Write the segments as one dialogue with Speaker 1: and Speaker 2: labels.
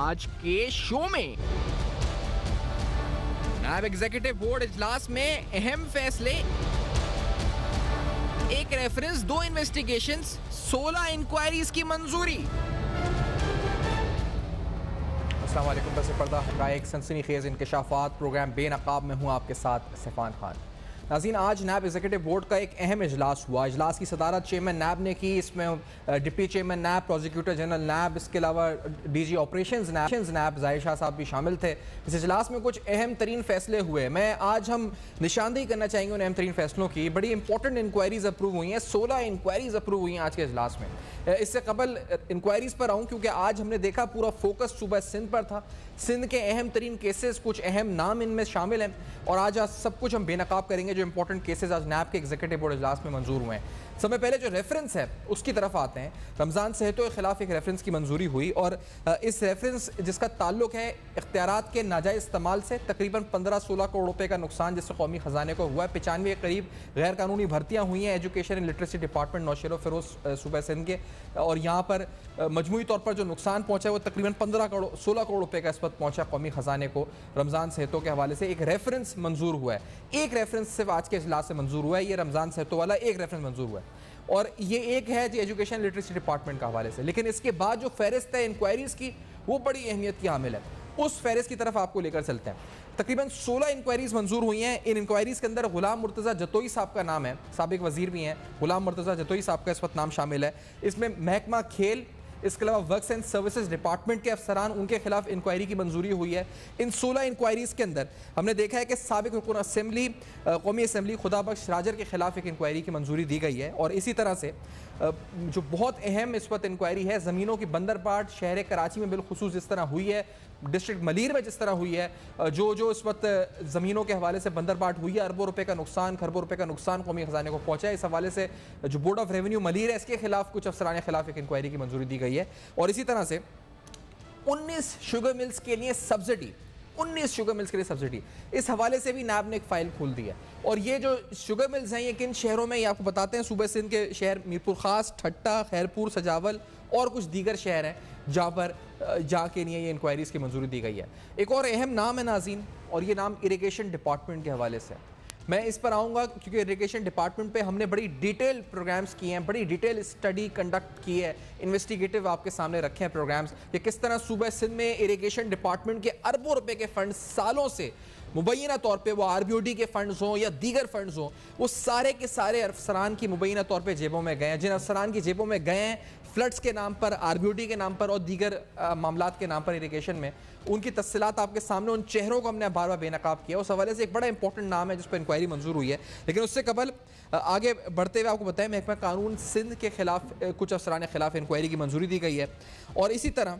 Speaker 1: आज के शो में। नायब एग्जीक्यूटिव बोर्ड इजलास में अहम फैसले, एक रेफरेंस, 2 इन्वेस्टिगेशंस, 16 इंक्वायरीज की मंजूरी।
Speaker 2: अस्सलाम वालेकुम। बस पर्दा का एक सनसनीखेज इंकशाफात प्रोग्राम बेनकाब में हूँ आपके साथ सैफान खान। नाज़रीन, आज नायब एग्जीक्यूटिव बोर्ड का एक अहम इजलास हुआ। इजलास की सदारत चेयरमैन नायब ने की। इसमें डिप्टी चेयरमैन नायब, प्रोसिक्यूटर जनरल नायब, इसके अलावा डीजी ऑपरेशंस नायब ज़ाहिर शाह साहब भी शामिल थे। इस इजलास में कुछ अहम तरीन फैसले हुए। आज हम निशानदेही करना चाहेंगे उन अहम तरीन फैसलों की। बड़ी इंपॉर्टेंट इंक्वायरीज अप्रूव हुई हैं, 16 इंक्वायरीज अप्रूव हुई हैं आज के इजलास में। इससे कबल इंक्वायरीज पर आऊँ, क्योंकि आज हमने देखा पूरा फोकस सुबह सिंध पर था। सिंध के अहम तरीन केसेस, कुछ अहम नाम इनमें शामिल हैं, और आज सब कुछ हम बेनकाब करेंगे जो इंपॉर्टेंट केसेस आज नैब के एग्जीक्यूटिव बोर्ड इजलास में मंजूर हुए हैं। समय पहले जो रेफरेंस है उसकी तरफ आते हैं। रमज़ान सेहतों के खिलाफ एक रेफरेंस की मंजूरी हुई, और इस रेफरेंस जिसका ताल्लुक है इख्तियारात के नाजायज़ इस्तेमाल से, तकरीबन 15-16 करोड़ रुपए का नुकसान जिससे कौमी ख़जाने को हुआ है। 95 के करीब गैर कानूनी भर्तियाँ हुई हैं education and literacy department Naushahro Feroze सूबा सिंध के, और यहाँ पर मजमूई तौर पर जो नुकसान पहुँचा है वो तकरीबन 16 करोड़ रुपए का इस वक्त पहुँचा कौमी ख़जाने को। रमज़ान सेहतों के हवाले से एक रेफरेंस मंजूर हुआ है। एक रेफरेंस सिर्फ आज के इजलास से मंजूर हुआ है, ये रमज़ान सेहतों वाला एक रेफरेंस मंजूर हुआ है, और ये एक है जी एजुकेशन लिटरेसी डिपार्टमेंट का हवाले से। लेकिन इसके बाद जो फहरिस्त है इंक्वायरीज की, वो बड़ी अहमियत की हामिल है। उस फहरिस्त की तरफ आपको लेकर चलते हैं। तकरीबन 16 इंक्वायरीज मंजूर हुई हैं। इन इंक्वायरीज के अंदर गुलाम मुर्तज़ा जतोई साहब का नाम है, साबिक वजीर भी हैं। गुलाम मुर्तज़ा जतोई साहब का इस वक्त नाम शामिल है। इसमें महकमा खेल, इसके अलावा वर्क्स एंड सर्विसेज डिपार्टमेंट के अफसरान, उनके खिलाफ इंक्वायरी की मंजूरी हुई है। इन 16 इंक्वायरीज के अंदर हमने देखा है कि साबिक रुकन असेंबली, कौमी असेंबली खुदाबख्श राजर के खिलाफ एक इंक्वायरी की मंजूरी दी गई है। और इसी तरह से जो बहुत अहम इस वक्त इंक्वायरी है, ज़मीनों की बंदरबाट शहर कराची में बिलखुसूस जिस तरह हुई है, डिस्ट्रिक्ट मलीर में जिस तरह हुई है, जो इस वक्त ज़मीनों के हवाले से बंदरबाट हुई है, अरबों रुपए का नुकसान, खरबों रुपए का नुकसान कौमी ख़जाने को पहुँचा है। इस हवाले से जो बोर्ड ऑफ रेवेन्यू मलीर है, इसके खिलाफ कुछ अफसरान के खिलाफ एक इंक्वायरी की मंजूरी दी गई है। और इसी तरह से 19 शुगर मिल्स के लिए सब्सिडी, 19 शुगर मिल्स के लिए सब्सिडी, इस हवाले से भी नैब ने एक फाइल खोल दी है। और ये जो शुगर मिल्स हैं, ये किन शहरों में, ये आपको बताते हैं। सूबे सिंध के शहर मीरपुर खास, ठट्टा, खैरपुर, सजावल और कुछ दीगर शहर हैं जहाँ पर जाके लिए ये इंक्वायरीज़ की मंजूरी दी गई है। एक और अहम नाम है नाज़रीन, और ये नाम इरिगेशन डिपार्टमेंट के हवाले से। मैं इस पर आऊँगा क्योंकि इरिगेशन डिपार्टमेंट पे हमने बड़ी डिटेल प्रोग्राम्स किए हैं, बड़ी डिटेल स्टडी कंडक्ट की है, इन्वेस्टिगेटिव आपके सामने रखे हैं प्रोग्राम्स कि किस तरह सूबा सिंध में इरिगेशन डिपार्टमेंट के अरबों रुपए के फंड सालों से मुबैना तौर पे, वो RBOD के फंड्स हों या दीगर फंड्स हों, वो सारे के सारे अफसरान की मुबैना तौर पे जेबों में गए हैं। जिन अफसरान की जेबों में गए हैं फ्लड्स के नाम पर, RBOD के नाम पर और दीगर मामलात के नाम पर इरिगेशन में, उनकी तफसीलात आपके सामने, उन चेहरों को हमने बार बार बेनकाब किया। उस हवाले से एक बड़ा इंपॉर्टेंट नाम है जिस पर इंक्वायरी मंजूर हुई है। लेकिन उससे कबल आगे बढ़ते हुए आपको बताएं, महकमा कानून सिंध के खिलाफ कुछ अफसरान के खिलाफ इंक्वायरी की मंजूरी दी गई है। और इसी तरह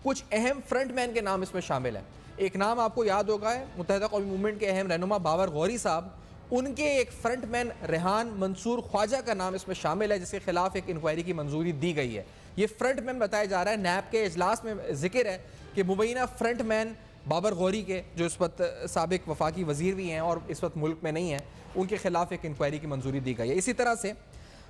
Speaker 2: कुछ अहम फ्रंटमैन के नाम इसमें शामिल हैं। एक नाम आपको याद होगा, मुत्तहिदा कौमी मूवमेंट के अहम रहनुमा बाबर गौरी साहब, उनके एक फ्रंटमैन रेहान मंसूर ख्वाजा का नाम इसमें शामिल है, जिसके खिलाफ एक इंक्वायरी की मंजूरी दी गई है। ये फ्रंटमैन बताया जा रहा है। नैब के इजलास में जिक्र है कि मुबैना फ्रंटमैन बाबर गौरी के, जो इस वक्त साबिक वफाकी वजीर भी हैं और इस वक्त मुल्क में नहीं हैं, उनके खिलाफ एक इंक्वायरी की मंजूरी दी गई है। इसी तरह से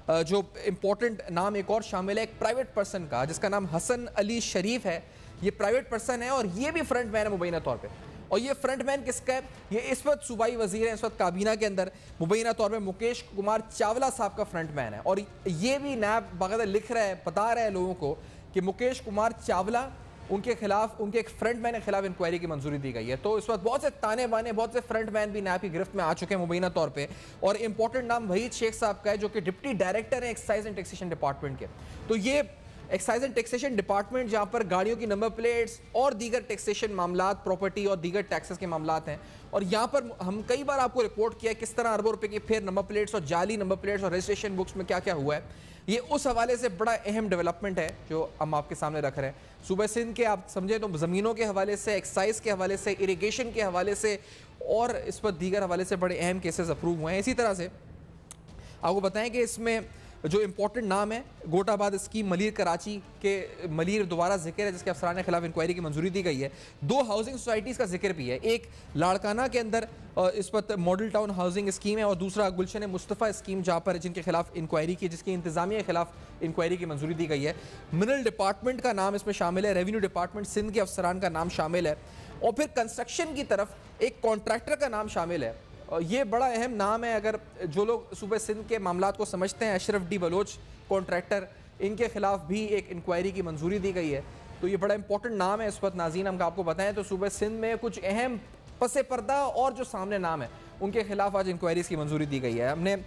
Speaker 2: जो इम्पोर्टेंट नाम एक और शामिल है, एक प्राइवेट पर्सन का, जिसका नाम हसन अली शरीफ है। ये प्राइवेट पर्सन है और ये भी फ्रंटमैन है मुबैना तौर पे। और ये फ्रंटमैन किसका है? ये इस वक्त सूबाई वजीर है, इस वक्त काबीना के अंदर मुबैना तौर पे मुकेश कुमार चावला साहब का फ्रंटमैन है। और ये भी नैब बाकायदा लिख रहा है, बता रहा है लोगों को कि मुकेश कुमार चावला, उनके खिलाफ, उनके एक फ्रंटमैन के खिलाफ इंक्वायरी की मंजूरी दी गई है। तो इस वक्त बहुत से ताने बाने, बहुत से फ्रंटमैन भी नैब की गिरफ्त में आ चुके हैं मुबैना तौर पे। और इंपॉर्टेंट नाम वहीद शेख साहब का है, जो कि डिप्टी डायरेक्टर है एक्साइज एंड टैक्सेशन डिपार्टमेंट के। तो ये एक्साइज एंड टैक्सेशन डिपार्टमेंट, जहाँ पर गाड़ियों की नंबर प्लेट्स और दीगर टैक्सेशन मामलात, प्रॉपर्टी और दीगर टैक्सेस के मामलात हैं। और यहाँ पर हम कई बार आपको रिपोर्ट किया है किस तरह अरबों रुपए की फिर नंबर प्लेट्स और जाली नंबर प्लेट्स और रजिस्ट्रेशन बुक्स में क्या क्या हुआ है। ये उस हवाले से बड़ा अहम डेवलपमेंट है जो हम आपके सामने रख रहे हैं। सूबा सिंध के आप समझे तो ज़मीनों के हवाले से, एक्साइज के हवाले से, इरिगेशन के हवाले से और इस पर दीगर हवाले से बड़े अहम केसेस अप्रूव हुए हैं। इसी तरह से आपको बताएं कि इसमें जो इंपॉर्टेंट नाम है गोटाबाद स्कीम, मलीर कराची के मलीर दोबारा जिक्र है जिसके अफसरान के खिलाफ इंक्वायरी की मंजूरी दी गई है। 2 हाउसिंग सोसाइटीज़ का जिक्र भी है, एक लाड़काना के अंदर इस पर मॉडल टाउन हाउसिंग स्कीम है और दूसरा गुलशन मुस्तफ़ा स्कीम जहाँ पर जिनके खिलाफ इंक्वायरी की, जिसकी इंतजामिया के खिलाफ इंक्वायरी की मंजूरी दी गई है। मिनरल डिपार्टमेंट का नाम इसमें शामिल है, रेवेन्यू डिपार्टमेंट सिंध के अफसरान का नाम शामिल है और फिर कंस्ट्रक्शन की तरफ एक कॉन्ट्रैक्टर का नाम शामिल है। ये बड़ा अहम नाम है, अगर जो लोग सूबे सिंध के मामलात को समझते हैं, अशरफ डी बलोच कॉन्ट्रैक्टर, इनके खिलाफ भी एक इंक्वायरी की मंजूरी दी गई है। तो ये बड़ा इंपॉर्टेंट नाम है इस वक्त। नाज़रीन, हम आपको बताएं तो सूबे सिंध में कुछ अहम पसे पर्दा और जो सामने नाम है उनके खिलाफ आज इंक्वायरीज की मंजूरी दी गई है। हमने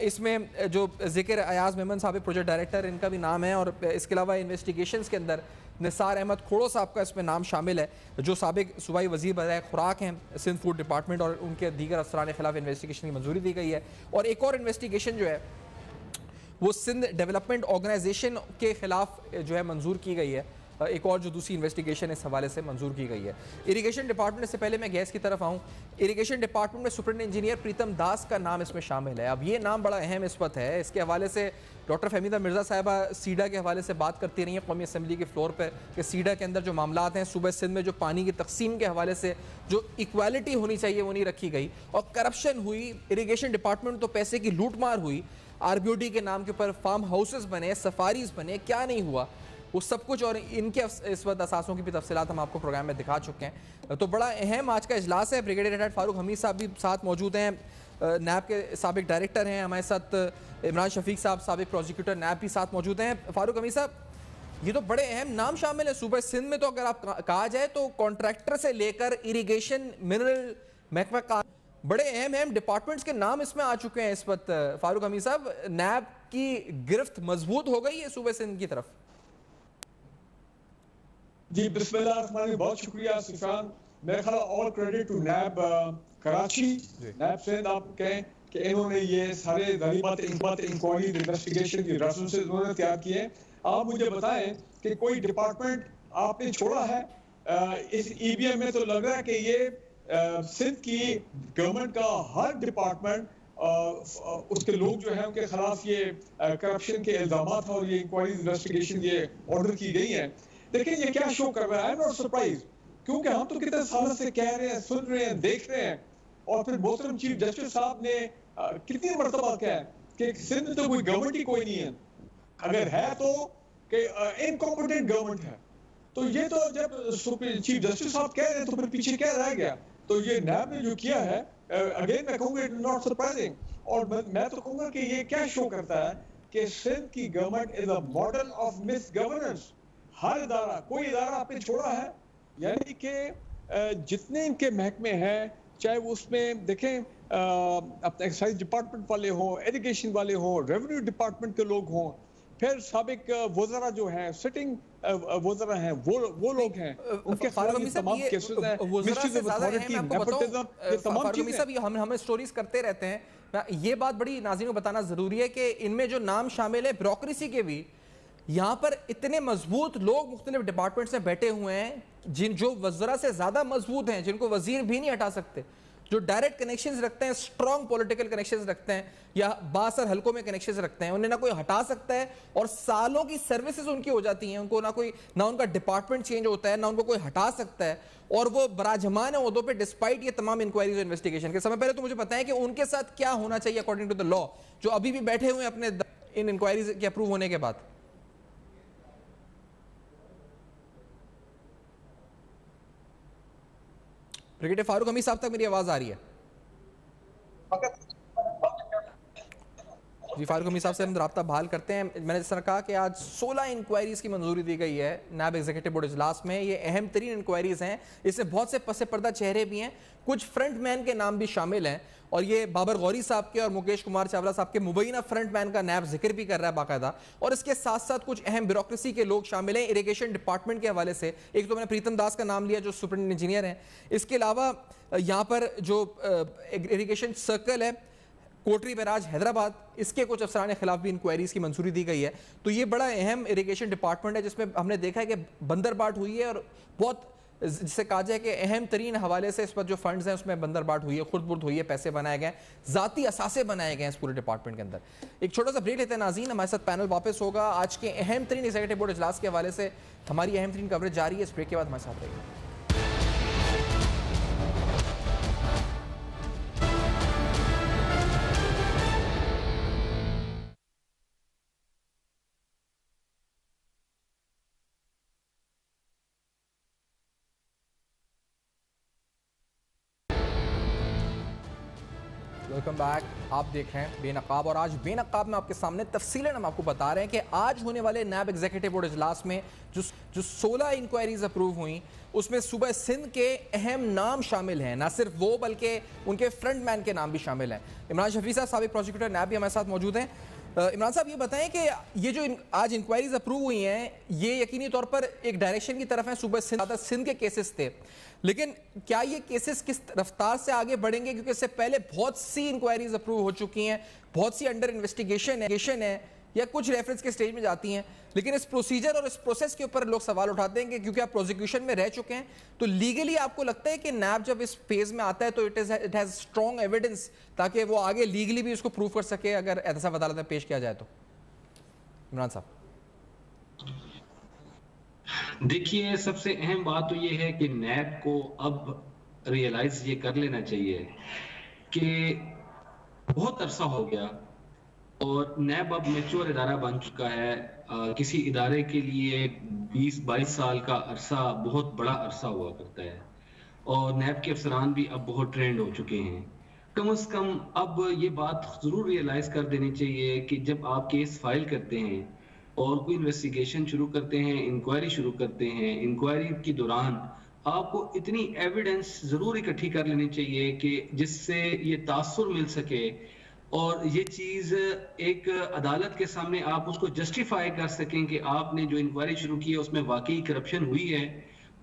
Speaker 2: इसमें जो जिक्र अयाज मेमन साहब प्रोजेक्ट डायरेक्टर, इनका भी नाम है और इसके अलावा इन्वेस्टिगेशंस के अंदर निसार अहमद खोड़ो साहब का इसमें नाम शामिल है, जो साबिक सूबाई वज़ीर बराए खुराक हैं सिंध फूड डिपार्टमेंट, और उनके दीगर अफसरान के खिलाफ इन्वेस्टिगेशन की मंजूरी दी गई है। और एक और इन्वेस्टिगेशन जो है वो सिंध डेवलपमेंट ऑर्गेनाइजेशन के खिलाफ जो है मंजूर की गई है, एक और जो दूसरी इन्वेस्टिगेशन इस हवाले से मंजूर की गई है। इरिगेशन डिपार्टमेंट से पहले मैं गैस की तरफ आऊँ, इरिगेशन डिपार्टमेंट में सुपरिटेंडेंट इंजीनियर प्रीतम दास का नाम इसमें शामिल है। अब ये नाम बड़ा अहम इस वक्त है, इसके हवाले से डॉक्टर फहमीदा मिर्ज़ा साहिबा सीडा के हवाले से बात करती रही हैं कौमी असम्बली के फ्लोर पर कि सीडा के अंदर जो मामलात हैं सूबे सिंध में जो पानी की तकसीम के हवाले से जो इक्वालिटी होनी चाहिए वो नहीं रखी गई और करप्शन हुई। इरिगेशन डिपार्टमेंट तो पैसे की लूट मार हुई, RBOD के नाम के ऊपर फार्म हाउसेस बने, सफारीज बने, क्या नहीं हुआ वो सब कुछ, और इनके इस वक्त असासों की भी तफसीलात हम आपको प्रोग्राम में दिखा चुके हैं। तो बड़ा अहम आज का इजलास है। ब्रिगेडियर हेड फारूक हमीद साहब भी साथ मौजूद हैं, नैब के साबिक डायरेक्टर हैं, हमारे साथ इमरान शफीक साहब साबिक प्रोसिक्यूटर नैब भी साथ मौजूद हैं। फारूक हमीद साहब, ये तो बड़े अहम नाम शामिल है सूबे सिंध में, तो अगर आप कहा जाए तो कॉन्ट्रैक्टर से लेकर इरीगेशन, मिनरल महकमा का बड़े अहम डिपार्टमेंट्स के नाम इसमें आ चुके हैं इस वक्त। फारूक हमीद साहब, नैब की गिरफ्त मजबूत हो गई है सूबे सिंध की तरफ?
Speaker 3: जी बिस्मिल्लाह, बहुत शुक्रिया सिफान। मेरा ख्याल ऑल क्रेडिट टू नैब कराची, नैब सिंध आप कहें कि इन्होंने ये सारे इंक्वायरी इन्वेस्टिगेशन की रेफरेंसेस उन्होंने तैयार किए हैं। आप मुझे बताएं कि कोई डिपार्टमेंट आपने छोड़ा है इस EBM में? तो लग रहा है कि ये सिंध की गवर्नमेंट का हर डिपार्टमेंट, उसके लोग जो हैं उनके खिलाफ ये करप्शन के इल्जामात और ये इंक्वायरी इन्वेस्टिगेशन ये ऑर्डर की गई है। देखिए ये क्या शो कर रहा है, आई एम नॉट सरप्राइज, क्योंकि हम तो कितने सालों से कह रहे हैं, सुन रहे हैं, देख रहे हैं, और फिर मोहतरम चीफ जस्टिस साहब ने कितनी मरतबा कहा है कि सिंध में तो कोई गवर्नमेंट ही कोई नहीं है, अगर है तो इनकॉम्पिटेंट गवर्नमेंट है। तो ये तो जब चीफ जस्टिस साहब कह रहे हैं तो फिर पीछे क्या रह गया? तो ये नैब ने जो किया है, अगेन मैं कहूँगा इट इज नॉट सरप्राइजिंग, और मैं तो कहूँगा कि ये क्या शो करता है कि सिंध की government is a model of misgovernance. हर इदारा, कोई इदारा आपने छोड़ा है, यानी कि जितने इनके महकमे हैं, चाहे वो उसमें देखें अपने एक्साइज डिपार्टमेंट वाले हों, इरिगेशन वाले हों, रेवेन्यू डिपार्टमेंट के लोग हों, फिर साबिक वज़रा जो हैं, सिटिंग वज़रा हैं, वो लोग हैं, उनके खिलाफ ये तमाम केसेस हैं, मिनिस्ट्री ऑफ अथॉरिटी, नेपोटिज्म, ये तमाम चीजें।
Speaker 2: हम स्टोरीज करते रहते हैं। ये बात बड़ी नाज़रीन को बताना जरूरी है कि इनमें जो नाम शामिल है ब्यूरोक्रेसी के भी, यहाँ पर इतने मजबूत लोग मुख्तलिफ डिपार्टमेंट्स में बैठे हुए हैं जो वज़रा से ज़्यादा मजबूत हैं, जिनको वजीर भी नहीं हटा सकते, जो डायरेक्ट कनेक्शंस रखते हैं, स्ट्रॉन्ग पॉलिटिकल कनेक्शंस रखते हैं या बासर हलकों में कनेक्शंस रखते हैं, उन्हें ना कोई हटा सकता है और सालों की सर्विसेज उनकी हो जाती हैं, उनको ना उनका डिपार्टमेंट चेंज होता है, ना उनको कोई हटा सकता है, और वो बराजमान है उहदों पे डिस्पाइट ये तमाम इंक्वायरीज और इन्वेस्टिगेशन के। समय पहले तो मुझे बताएं कि उनके साथ क्या होना चाहिए अकॉर्डिंग टू द लॉ, जो अभी भी बैठे हुए हैं अपने इन इंक्वायरीज के अप्रूव होने के बाद। ब्रिगेडियर फारूक हमीद साहब तक मेरी आवाज आ रही है? जी, फारूक हमीद साहब से हम रब्ता बहाल करते हैं। मैंने जिस तरह कहा कि आज 16 इंक्वायरीज की मंजूरी दी गई है नैब एग्जीक्यूटिव बोर्ड इजलास में। ये अहम तरीन इंक्वायरीज हैं, इसमें बहुत से पसे पर्दा चेहरे भी हैं, कुछ फ्रंट मैन के नाम भी शामिल हैं, और ये बाबर गौरी साहब के और मुकेश कुमार चावला साहब के मुबैना फ्रंट मैन का नैब जिक्र भी कर रहा है बाकायदा, और इसके साथ साथ कुछ अहम ब्यूरोक्रेसी के लोग शामिल हैं इरिगेशन डिपार्टमेंट के हवाले से। एक तो मैंने प्रीतम दास का नाम लिया जो सुपरिटेंडेंट इंजीनियर हैं, इसके अलावा यहाँ पर जो इरिगेशन सर्कल है कोटरी बैराज हैदराबाद, इसके कुछ अफसरान के खिलाफ भी इंक्वायरीज की मंजूरी दी गई है। तो ये बड़ा अहम इरिगेशन डिपार्टमेंट है जिसमें हमने देखा है कि बंदरबाट हुई है और बहुत जिसे कहा जाए कि अहम तरीन हवाले से इस पर जो फंड्स हैं उसमें बंदरबाट हुई है, खुर्द-बुर्द हुई है, पैसे बनाए गए, ज़ाती असासे बनाए गए हैं इस पूरे डिपार्टमेंट के अंदर। एक छोटा सा ब्रेक लेते हैं नाज़रीन, हमारे साथ पैनल वापस होगा। आज के अहम तरीन एग्जीक्यूटिव बोर्ड इजलास के हवाले से हमारी अहम तरीन कवरेज जारी है। इस ब्रेक के बाद हमारे साथ रहिए। Welcome back. आप देख रहे हैं बेनकाब, और आज बेनकाब में आपके सामने तफसीलन हम आपको बता रहे हैं कि आज होने वाले नैब एग्जीक्यूटिव बोर्ड इजलास में जो 16 इंक्वायरीज अप्रूव हुई उसमें सूबा सिंध के अहम नाम शामिल हैं। ना सिर्फ वो बल्कि उनके फ्रंट मैन के नाम भी शामिल हैं। इमरान शफी साहब साबिक प्रोसिक्यूटर नैब भी हमारे साथ मौजूद हैं। इमरान साहब ये बताएं कि ये जो आज इंक्वायरीज अप्रूव हुई हैं ये यकीनी तौर पर एक डायरेक्शन की तरफ है। सूबा सिंध के केसेस थे, लेकिन क्या ये केसेस किस रफ्तार से आगे बढ़ेंगे, क्योंकि इससे पहले बहुत सी इंक्वायरीज अप्रूव हो चुकी हैं, बहुत सी अंडर इन्वेस्टिगेशन है या कुछ रेफरेंस के स्टेज में जाती हैं, लेकिन इस प्रोसीजर और इस प्रोसेस के ऊपर लोग सवाल उठाते हैं कि क्योंकि आप प्रोसिक्यूशन में रह चुके हैं तो लीगली आपको लगता है कि नैब जब इस फेज में आता है तो इट हैज स्ट्रॉन्ग एविडेंस ताकि वो आगे लीगली भी उसको प्रूव कर सके अगर ऐसा अदालत में पेश किया जाए तो। इमरान साहब
Speaker 4: देखिए, सबसे अहम बात तो ये है कि नैब को अब रियलाइज ये कर लेना चाहिए कि बहुत अरसा हो गया और नैब अब मैच्योर इदारा बन चुका है। किसी इदारे के लिए 20-22 साल का अरसा बहुत बड़ा अरसा हुआ करता है और नैब के अफसरान भी अब बहुत ट्रेंड हो चुके हैं। कम से कम अब ये बात जरूर रियलाइज कर देनी चाहिए कि जब आप केस फाइल करते हैं और कोई इन्वेस्टिगेशन शुरू करते हैं, इंक्वायरी शुरू करते हैं, इंक्वायरी के दौरान आपको इतनी एविडेंस जरूर इकट्ठी कर लेनी चाहिए कि जिससे ये तासुर मिल सके और ये चीज एक अदालत के सामने आप उसको जस्टिफाई कर सकें कि आपने जो इंक्वायरी शुरू की है उसमें वाकई करप्शन हुई है,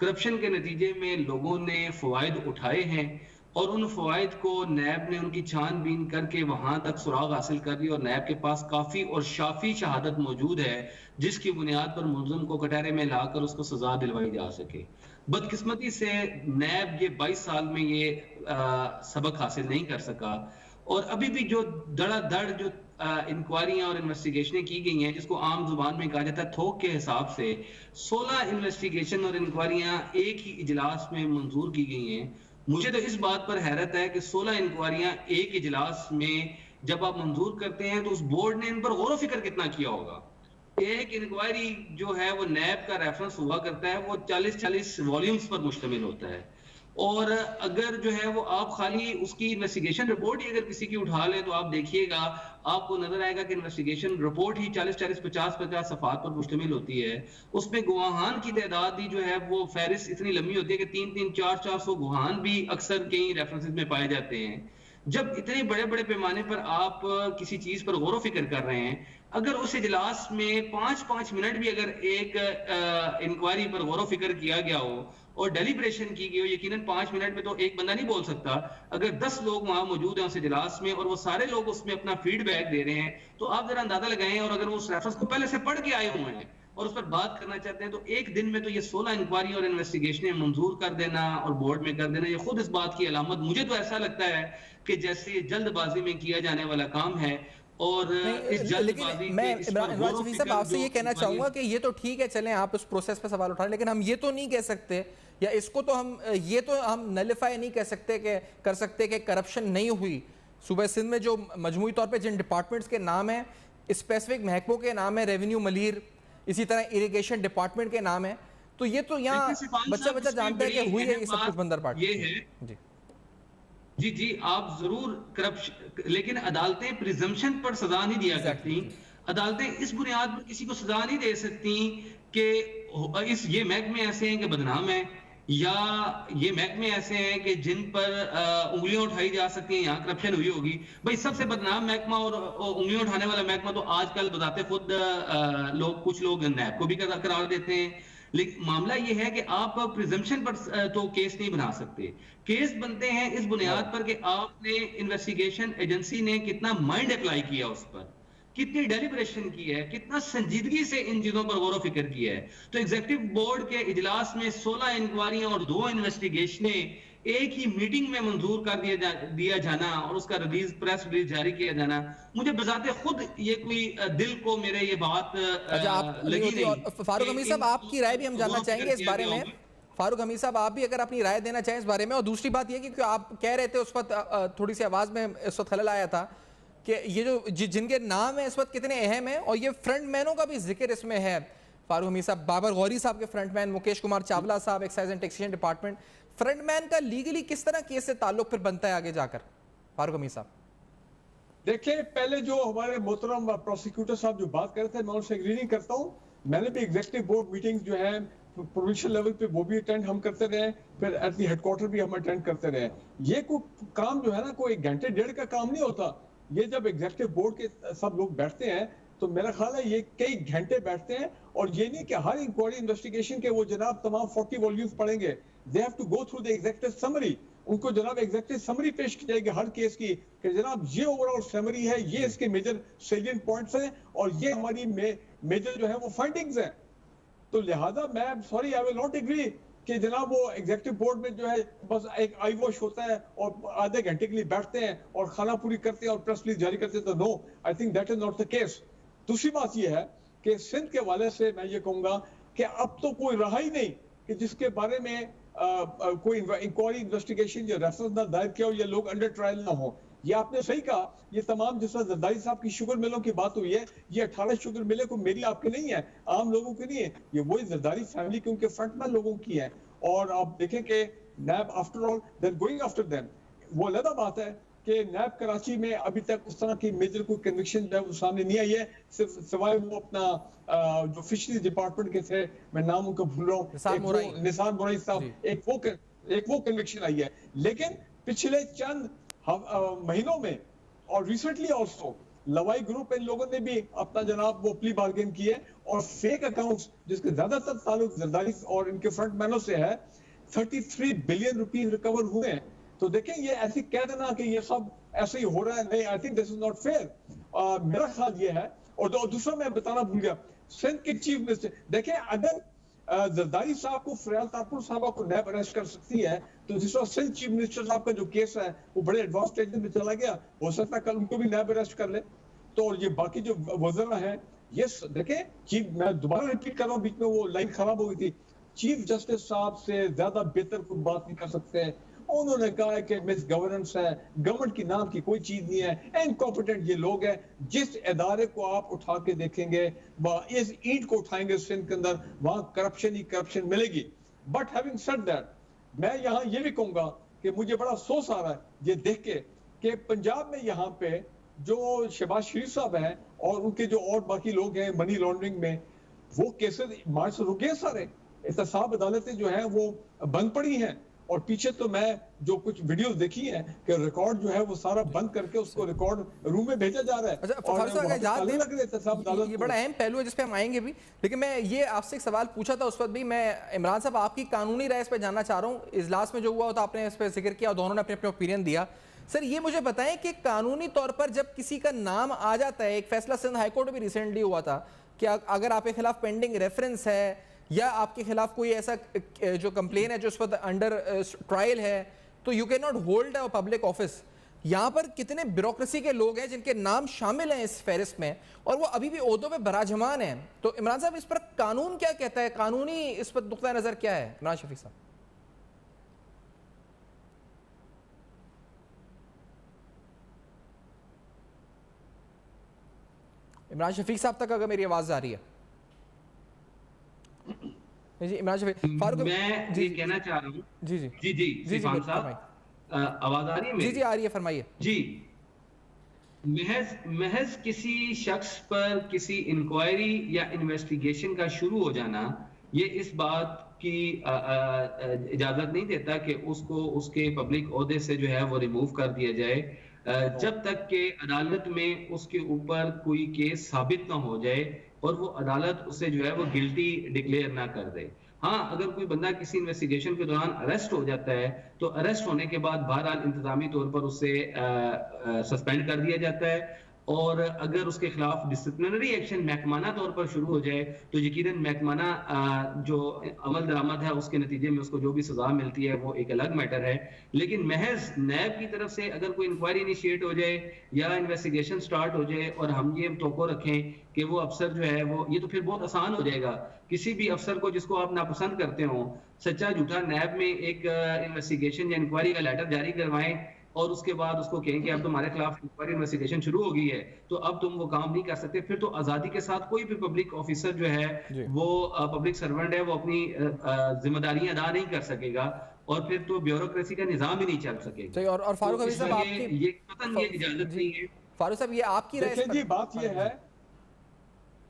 Speaker 4: करप्शन के नतीजे में लोगों ने फवायद उठाए हैं और उन फवायद को नैब ने उनकी छानबीन करके वहां तक सुराग हासिल कर ली और नैब के पास काफी और शाफी शहादत मौजूद है जिसकी बुनियाद पर मुलजिम को कटहरे में लाकर उसको सजा दिलवाई जा सके। बदकिस्मती से नैब ये 22 साल में ये सबक हासिल नहीं कर सका और अभी भी जो धड़ाधड़ जो इंक्वायरियां और इन्वेस्टिगेशनें की गई हैं, जिसको आम जुबान में कहा जाता है थोक के हिसाब से 16 इन्वेस्टिगेशन और इंक्वायरियां एक ही इजलास में मंजूर की गई हैं। मुझे तो इस बात पर हैरत है कि 16 इंक्वायरियां एक इजलास में जब आप मंजूर करते हैं तो उस बोर्ड ने इन पर गौर फिक्र कितना किया होगा। एक इंक्वायरी जो है वो नैब का रेफरेंस हुआ करता है, वो 40-40 वॉल्यूम्स पर मुश्तमिल होता है और अगर जो है वो आप खाली उसकी इन्वेस्टिगेशन रिपोर्ट ही अगर किसी की उठा लें तो आप देखिएगा आपको नजर आएगा कि इन्वेस्टिगेशन रिपोर्ट ही 40-40, 50-50 सफात पर मुश्तमिल होती है। उसमें गवाहान की तादाद ही जो है वो फहरिस्त इतनी लंबी होती है कि 300, 400 गवाहान भी अक्सर कई रेफरेंसेस में पाए जाते हैं। जब इतने बड़े बड़े पैमाने पर आप किसी चीज पर गौर फिक्र कर रहे हैं, अगर उस इजलास में 5-5 मिनट भी अगर एक इंक्वायरी पर गौर फिक्र किया गया हो और डेलिब्रेशन की गई हो, यकीनन 5 मिनट में तो एक बंदा नहीं बोल सकता। अगर 10 लोग वहां मौजूद हैं उस इजलास में और वो सारे लोग उसमें अपना फीडबैक दे रहे हैं तो आप जरा अंदाजा लगाएं और अगर वो उस रेफरेंस को पहले से पढ़ के आए हुए हैं और उस पर बात करना चाहते हैं तो एक दिन में तो ये 16 इंक्वायरी और इन्वेस्टिगेशनें मंजूर कर देना और बोर्ड में कर देना, ये खुद इस बात की अलामत मुझे तो ऐसा लगता है कि जैसे ये जल्दबाजी में किया जाने वाला काम है। और इस जल्दबाजी
Speaker 2: मैं इमरान शफी साहब आपसे ये कहना चाहूंगा कि ये तो ठीक है, चलें आप उस प्रोसेस पे सवाल उठा रहे, लेकिन हम ये तो नहीं कह सकते या इसको तो हम नलिफाई नहीं कह सकते कर सकते कि करप्शन नहीं हुई। सूबे सिंध में जो मजमूई तौर पे जिन डिपार्टमेंट्स के नाम है, स्पेसिफिक महकमों के नाम है, रेवेन्यू मलीर, इसी तरह इरिगेशन डिपार्टमेंट के नाम है, तो ये तो यहाँ बच्चा जानते हैं कि हुई है ये सब कुछ बंदरबाट।
Speaker 4: ये है जी आप जरूर करप्शन, लेकिन अदालतें प्रिजम्पशन पर सजा नहीं दिया करती। अदालतें इस बुनियाद पर किसी को सजा नहीं दे सकती कि ये महकमे ऐसे हैं कि बदनाम है या ये महकमे ऐसे हैं कि जिन पर उंगलियां उठाई जा सकती हैं, यहाँ करप्शन हुई होगी। भाई सबसे बदनाम महकमा और उंगलियां उठाने वाला महकमा तो आजकल बताते खुद कुछ लोग नैब को भी करार देते हैं। लेकिन मामला ये है कि आप प्रिजम्पशन पर तो केस नहीं बना सकते। केस बनते हैं इस बुनियाद पर कि आपने इन्वेस्टिगेशन एजेंसी ने कितना माइंड अप्लाई किया उस पर, कितनी डेलिब्रेशन की है, कितना संजीदगी से इन चीजों पर गौर फिक्र किया है। तो एग्जीक्यूटिव बोर्ड के इजलास में 16 इंक्वायरियां और 2 इन्वेस्टिगेशनें एक ही मीटिंग में मंजूर कर दिया जाना और उसका प्रेस रिलीज जारी किया जाना, मुझे बजाते खुद ये कोई दिल को मेरे ये बात लगी नहीं।
Speaker 2: फारूक हमीद साहब, आपकी राय भी हम जानना चाहेंगे इस बारे में। फारूक हमीद साहब, आप भी अगर अपनी राय देना चाहें इस बारे में। और दूसरी बात यह कि आप कह रहे थे उस वक्त, थोड़ी सी आवाज में इस वक्त खलल आया था कि ये जो जिनके नाम है इस वक्त कितने अहम है, और ये फ्रंटमैनों का भी जिक्र इसमें है। फारूक हमीद साहब, बाबर गौरी साहब के फ्रंटमैन, मुकेश कुमार चावला साहब excise and taxation department, frontman का लीगली किस तरह केस से ताल्लुक फिर बनता है आगे जाकर? फारूक हमीद साहब
Speaker 3: देखिए, पहले जो हमारे मोहतरम प्रोसिक्यूटर साहब जो बात कर रहे थे, मैं उनसे एग्री नहीं करता हूँ। मैंने भी एग्जीक्यूटिव बोर्ड मीटिंग्स जो है प्रोविंशियल लेवल पे वो भी अटेंड हम करते रहे, फिर एट दी हेडक्वार्टर भी हम अटेंड करते रहे। ये कोई काम जो है ना, कोई घंटे डेढ़ का काम नहीं होता। ये जब एग्जीक्यूटिव बोर्ड के सब लोग बैठते हैं तो मेरा ख्याल है ये कई घंटे बैठते हैं, और ये नहीं कि हर इंक्वायरी इन्वेस्टिगेशन के वो जनाब तमाम 40 वॉल्यूम्स पढ़ेंगे। They have to go through the executive summary. उनको जनाब एग्जीक्यूटिव समरी पेश की जाएगी हर केस की कि जनाब ये ओवरऑल समरी है, ये इसके मेजर सेलिएंट पॉइंट्स हैं, और ये हमारी मेजर जो है वो फाइंडिंग्स हैं। तो लिहाजा मैं sorry, I will not agree कि जनाब वो एग्जीक्यूटिव बोर्ड में जो है बस एक आई वॉश होता है और आधे घंटे के लिए बैठते हैं और खाना पूरी करते हैं और प्रेस रिलीज जारी करते हैं। तो no, I think that is not the case. दूसरी बात ये है कि सिंध के हवाले से मैं ये कहूंगा कि अब तो कोई रहा ही नहीं कि जिसके बारे में कोई इंक्वायरी इन्वेस्टिगेशन या रेफरेंस ना दायर किया हो या लोग अंडर ट्रायल ना हो। ये आपने सही कहा, ये तमाम जिस तरह जरदारी साहब की शुगर मिलों की बात हुई है, ये 18 शुगर मिलें को मेरी आपके नहीं है, आम लोगों की नहीं है, ये वही जरदारी फैमिली के उनके फ्रंटमैन लोगों की है। और आप देखें कि NAB after all they are going after them. वो अलग बात है कि नैब कराची में अभी तक उस तरह की मेजर कोई कन्विक्शन जो है वो सामने नहीं आई है, सिर्फ सिवाय वो अपना जो फिशरीज डिपार्टमेंट के थे, मैं नाम उनका भूल रहा हूँ, निसार मुरई साहब, एक वो कन्विक्शन आई है। लेकिन पिछले चंद महीनों में और रिसेंटली ऑल्सो लवाई ग्रुप इन लोगों ने भी अपना जनाब वो प्ली बार्गेन की है, और फेक अकाउंट्स जिसके ज्यादातर ताल्लुक जरदारी और इनके फ्रंटमैनों से है, 33 बिलियन रुपीस रिकवर हुए हैं। तो देखें, ये ऐसी कह देना कि ये सब ऐसे ही हो रहा है, नहीं, I think this is not fair. मेरा ख्याल ये है। और दूसरा मैं बताना भूल गया, सिंध के चीफ मिनिस्टर, देखें अगर जरदारी साहब को फरियाल तारपुर साहब को नैब अरेस्ट कर सकती है, तो जिस तरह सिंध चीफ मिनिस्टर साहब का जो केस है वो बड़े एडवांस स्टेज में चला गया, हो सकता है कल उनको भी नैब अरेस्ट कर ले। तो ये बाकी जो वज़रा हैं, ये देखें चीफ, मैं दोबारा रिपीट कर रहा हूँ, बीच में वो लाइन खराब हो गई थी, चीफ जस्टिस साहब से ज्यादा बेहतर कोई बात नहीं कर सकते। उन्होंने कहा है कि मिस गवर्नेंस है, गवर्नमेंट की नाम की कोई चीज नहीं है, इनकॉम्पिटेंट ये लोग हैं। जिस इदारे को आप उठा के देखेंगे, इस ईंट को उठाएंगे सिंध के अंदर, वहां करप्शन ही करप्शन मिलेगी। बट हैविंग सेड दैट, मैं यहाँ ये भी कहूंगा कि मुझे बड़ा अफसोस आ रहा है ये देख के कि पंजाब में यहाँ पे जो शहबाज शरीफ साहब हैं और उनके जो और बाकी लोग हैं मनी लॉन्ड्रिंग में, वो केसेस मार्च से रुके सारे। एहतसाब अदालतें जो है वो बंद पड़ी हैं, और पीछे तो मैं जो कुछ वीडियोस देखी हैं कि रिकॉर्ड जो है वो सारा बंद करके उसको रिकॉर्ड रूम में भेजा जा रहा है।
Speaker 2: ये बड़ा अहम पहलू है जिस पे हम आएंगे भी, लेकिन मैं ये आपसे एक सवाल पूछा था उस वक्त भी। मैं इमरान साहब आपकी कानूनी राय इस पर जानना चाह रहा हूँ। इजलास में जो हुआ था आपने इस पर जिक्र किया, दोनों ने अपने अपने ओपिनियन दिया। सर ये मुझे बताएं कि कानूनी तौर पर जब किसी का नाम आ जाता है, एक फैसला सिंध हाईकोर्ट में रिसेंटली हुआ था कि अगर आपके खिलाफ पेंडिंग रेफरेंस है या आपके खिलाफ कोई ऐसा जो कंप्लेन है जो उस वक्त अंडर ट्रायल है, तो you can not hold a public office. यहाँ पर कितने ब्यूरोक्रेसी के लोग हैं जिनके नाम शामिल हैं इस फहरिस्त में, और वो अभी भी ओहदों पे बराजमान हैं। तो इमरान साहब इस पर कानून क्या कहता है, कानूनी इस पर नुक्ता नजर क्या है? इमरान शफीक साहब। इमरान शफीक साहब तक अगर मेरी आवाज आ रही है जी। इमरान शफीक, फारूक,
Speaker 4: मैं ये कहना चाह रहा हूँ। जी जी जी जी जी साहब, आवाज आ रही है?
Speaker 2: जी जी आ रही है, फरमाइए
Speaker 4: जी। महज किसी शख्स पर किसी इंक्वायरी या इन्वेस्टिगेशन का शुरू हो जाना, ये इस बात की इजाजत नहीं देता कि उसको उसके पब्लिक ओहदे से जो है वो रिमूव कर दिया जाए, जब तक कि अदालत में उसके ऊपर कोई केस साबित ना हो जाए और वो अदालत उसे जो है वो गिल्टी डिक्लेयर ना कर दे। हाँ, अगर कोई बंदा किसी इन्वेस्टिगेशन के दौरान अरेस्ट हो जाता है तो अरेस्ट होने के बाद बहरहाल इंतजामी तौर पर उसे सस्पेंड कर दिया जाता है और अगर उसके खिलाफ डिसिप्लिनरी एक्शन महकमाना तौर पर शुरू हो जाए तो यकीनन महकमाना जो अमल दरामद है उसके नतीजे में उसको जो भी सजा मिलती है वो एक अलग मैटर है। लेकिन महज नैब की तरफ से अगर कोई इंक्वायरी इनिशिएट हो जाए या इन्वेस्टिगेशन स्टार्ट हो जाए और हम ये तवक्को रखें कि वो अफसर जो है वो, ये तो फिर बहुत आसान हो जाएगा। किसी भी अफसर को जिसको आप नापसंद करते हो, सच्चा झूठा नैब में एक इन्वेस्टिगेशन या इंक्वायरी का लेटर जारी करवाएं और उसके बाद उसको कहें कि अब तुम्हारे खिलाफ इंक्वायरी इन्वेस्टिगेशन शुरू हो गई है, तो अब तुम वो काम नहीं कर सकते। फिर तो आजादी के साथ कोई भी पब्लिक ऑफिसर जो है वो पब्लिक सर्वेंट है, वो अपनी जिम्मेदारियां अदा नहीं कर सकेगा और फिर तो ब्यूरोक्रेसी का निजाम ही नहीं चल सकेगा।
Speaker 2: और फारूक हबीब साहब, आपकी
Speaker 4: ये कतन ये इजाजत नहीं है।
Speaker 2: फारूक साहब, ये आपकी राय
Speaker 3: जी, बात ये है,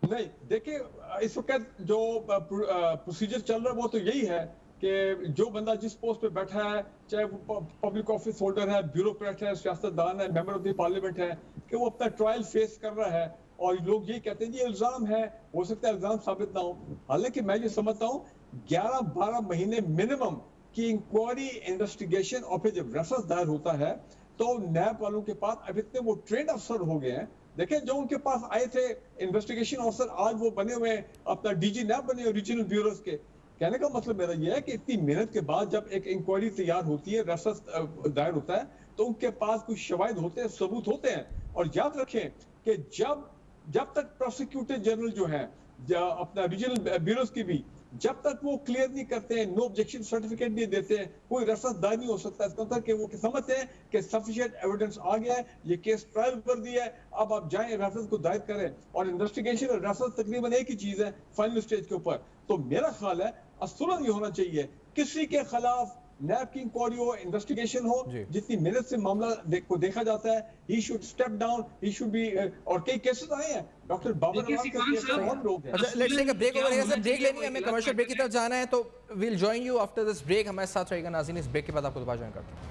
Speaker 3: नहीं देखिए इस वक्त जो प्रोसीजर चल रहा है वो तो यही है कि जो बंदा जिस पोस्ट पे बैठा है, चाहे वो पब्लिक ऑफिस होल्डर है, ब्यूरोक्रेट है, सियासतदान है, मेंबर ऑफ द पार्लियामेंट है, कि वो अपना ट्रायल फेस कर रहा है और लोग ये कहते हैं ये इल्जाम है, हो सकता है इल्जाम साबित ना हो। हालांकि मैं ये समझता हूँ 11-12 महीने मिनिमम की इंक्वायरी इन्वेस्टिगेशन और फिर जब रेफरेंस दायर होता है तो नैब वालों के पास अब इतने वो ट्रेंड अफसर हो गए हैं। देखें जो उनके पास आए थे इन्वेस्टिगेशन ऑफिसर, आज वो बने हुए अपना डीजी नैब बने हुए रीजनल ब्यूरोज के। कहने का मतलब मेरा यह है कि इतनी मेहनत के बाद जब एक इंक्वायरी तैयार होती है, रेफरेंस दायर होता है, तो उनके पास कुछ शवाहिद होते हैं, सबूत होते हैं। और याद रखें कि जब तक प्रोसिक्यूटर जनरल जो है अपना रीजनल ब्यूरोज की भी, जब तक वो क्लियर नहीं करते हैं, नो ऑब्जेक्शन सर्टिफिकेट नहीं देते हैं, कोई रेफरेंस दायर नहीं हो सकता। इसका मतलब कि वो समझते हैं कि सफिशिएंट एविडेंस आ गया है, ये केस ट्रायल कर दिया है, अब आप जाएं रेफरेंस को दायर करें। और इन्वेस्टिगेशन और रेफरेंस तकरीबन एक ही चीज है फाइनल स्टेज के ऊपर। तो मेरा ख्याल है असुरन ये होना चाहिए, किसी के खिलाफ नैब की इंक्वायरी हो, इन्वेस्टिगेशन हो, जितनी मेहनत से मामला को देखा जाता है, he should step down, he should be. और कई केसेस आए हैं, डॉक्टर बाबर लोग हैं।
Speaker 2: अच्छा, let's take a break over here sir. Break लेनी है, हमें कमर्शियल ब्रेक की तरफ जाना है, तो we'll join you after this break. हमारे साथ रहेगा नाज़रीन, इस ब्रेक के बाद आपको दोबारा ज्वाइन करते हैं।